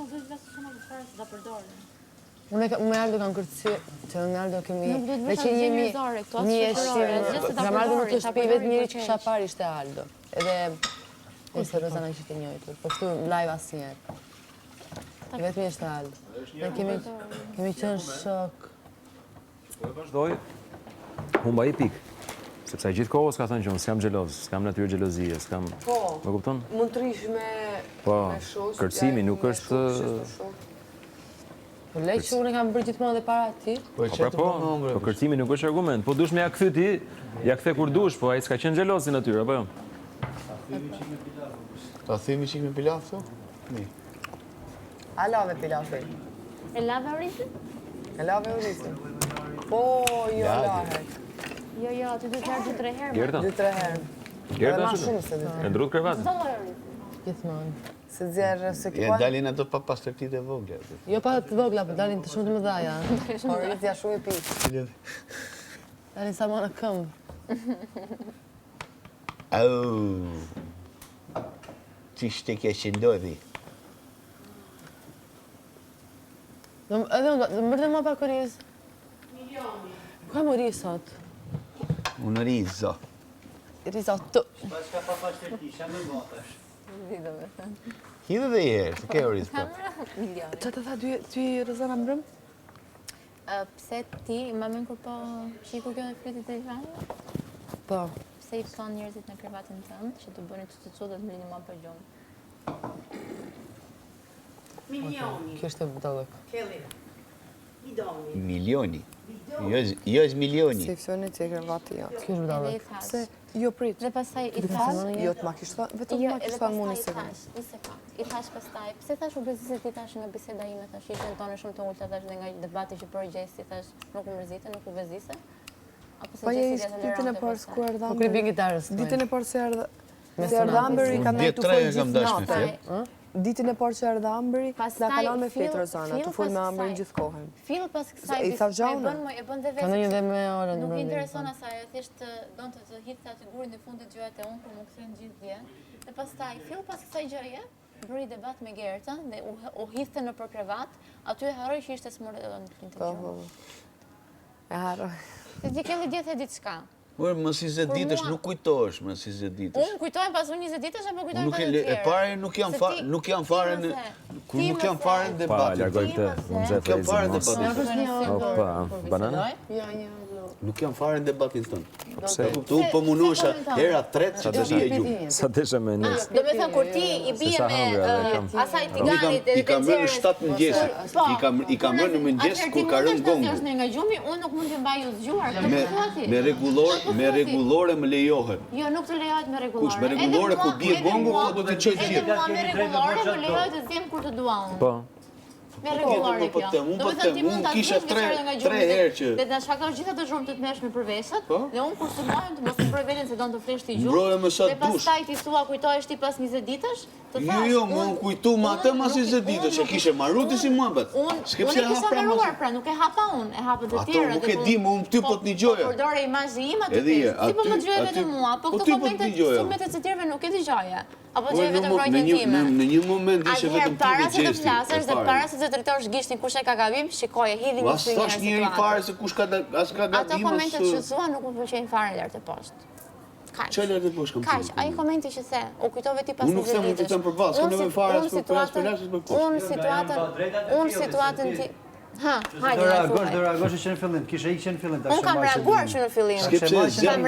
Nuk do të vësë shumë të fare se ta përdorin. Unë me Aldo kanë kërcyer, që me Aldo kemi... Nuk do të vësë njerëzore këto, asë shqipërore, gjithë se ta Kam ardhur në të shtëpi, vetë njëri që përdorin. kisha parë ishte Aldo. Edhe... E se Rozana ishte njëjtur, po këtu live asnjëherë. Vetëm ishte Aldo. Ne kemi qenë shok. Po e vazhdoj, humba i pik. Sepse gjithë kohës ka thënë që unë s'kam xheloz, s'kam natyrë xhelozie, s'kam... Po, më kupton? mund të rish me shoq. Kërcimi nuk është... Po lej që unë kam bërë gjithmonë dhe para ti. Po kërcimi nuk është argument. Po dush me ja kthy ti, ja kthe kur dush, po ai s'ka qenë xheloz si natyrë, apo jo? Ta themi qik me pilaf, thë? A lave pilafin? E lave orisin? E lave orisin? Po, jo lahet. Jo, aty du të herë 2-3 herë. Gerta? 2-3 herë. Gerta Ma është? shumë se 2-3 E herë. ndrut krevatin? Sa lloj orisin? Gjithmonë. Se zjerë, se E këpoj... dalin ato pa pastërtit e vogla. Jo pa të vogla, për dalin të shumë të mëdhaja. Por rritja shumë e pikë. Dalin sa ma në këmbë. Au. Ç'ishte kjo që ndodhi? Edhe unë, mërë ma pak oriz. Milioni. Ka më oriz sot? Unë rizo. Risotto. Bashka pa pastërti, shë me botash. Hidhe dhe jerë, të ke oriz po. Milioni. Që të tha ty Rozana mbrëm? Pse ti, më men kur po shiku kjo në fritit e Ivani? Po. Pse i pëson njerëzit në krevatin tënd, që të bëni të dhe të mlini ma për gjumë? Milioni. Kjo është e bëdolëk. Kelina. Midoni. Milioni. Jo është milioni. Se fësoni që e kërvati jo. Kjo është Edhe i bëdolëk. thash. Se jo prit. Dhe pastaj i thash. Jo të ma kishtë thonë, vetëm Jo, ma edhe kishtë thonë mu një pastaj sekundë. një sekundë. I thash pastaj, pse thash u bëzise ti tash nga biseda ime, thash ishën tonë shumë të ulta, thash dhe nga debati që përgjesti, thash nuk u mërzite, nuk u vezise. Apo se Po je gjesti ishtë djetë ditën e tolerante parë ku erdha Po krybin gitarës. Ditën e parë që erdha Me se erdha Amberi ka ndaj të 2-3 folë kam gjithë dash me natën. Ditën e parë që erdha Amberi, Pastaj, da kalon me fill- fletë Rozana, fill të folë me pas Amberin kësaj. gjithë kohën. Fill pas kësaj I tha gjauna? e bën dhe Ka në një vetë. dhe me orën. Nuk i intereson asaj, thjesht don të hitte aty gurin e fundit gjërat e unë, kur më kthyen gjithë dje. Dhe pastaj, fill pas kësaj gjëje, bëri debat me Gertën dhe u hidhte në për krevat, aty e harroi që ishte smurë në flinte Po, gjumë. po. E harroj. Se ti kelli djetë e diçka. Por më si 20 ditësh nuk kujtohesh më si 20 ditësh. Unë kujtojmë pas unë 20 ditësh apo kujtojmë Nuk pas e të tjerë? e pare nuk janë fare nuk janë fare në kur nuk janë fare në Pa, debatin. largoj këtë, unë Nuk zhe janë fare në frezi mos. debatin. Opa, banana? Nuk janë fare në debatin tonë. Pse? Tu po munosha hera tretë që të shije gjumë. Sa desha me nes. Do me thënë, kur ti i bie sa me hëngra dhe kam. asaj tiganit I kam rënë 7 mëngjesit. I kam rënë në mëngjes kur ka rënë gongu. Atëherë ti nga gjumi, unë nuk mund të mbaj u zgjuar. Me rregullore më lejohet. Jo, nuk të lejohet me rregullore. Kush me rregullore ku bie gongu po do të çoj Edhe gjithë. mua me rregullore më lejohet të zjem kur të dua unë. Po. Me rregullore po kjo. them, unë po them, unë kisha tre herë që- Dhe ta shkakosh gjithë ato zhurmë të tmerrshme për veshët, dhe unë kur sulmohem të mos i bëj veten se don të flesh ti gjumë. Mbroje më sa Dhe dush. pastaj ti thua kujtohesh ti pas 20 ditësh, të thash. Jo, më unë kujtu ma atë mas 20 ditësh, e kishe marru ti si muhabet. Unë S'ke e pse kisha hap pra ndaruar, mas. pra nuk e hapa unë, e hapa të Ato tjerë. nuk e di, më unë ty po të ngjoja. Po përdore imazhi im aty. Edhe je, Si po më aty- dëgjoj aty- vetëm mua, po po këto ty po të komente dëgjoja. sulmet e tjerëve nuk e dëgjoja. Apo Po dëgjoj vetëm vrojtjen time. në një moment ishe Atëherë vetëm ti para me se të gjesti. flasësh dhe para se të drejtosh gishtin kush e ka gabim, shikoje, hidhi një Vas sy thash njëri fare se kush ka as ka Ato gatim komentet që as. thua nuk më pëlqejnë fare lart e poshtë. Kaq. Çfarë lart e poshtë kam Kaq, thënë? ai komenti që the, u kujtove ti pas Unë nuk 20 them, unë ditësh. them për bazë, s'kam nevojë fare as për situatën- lart as për poshtë. Unë situatën ti... Ha, hajde, Do na reagosh, thuaj. do reagosh që në fillim, kishe ikë që në fillim. Unë kam reaguar që në fillim. S'ke pse, Kam zem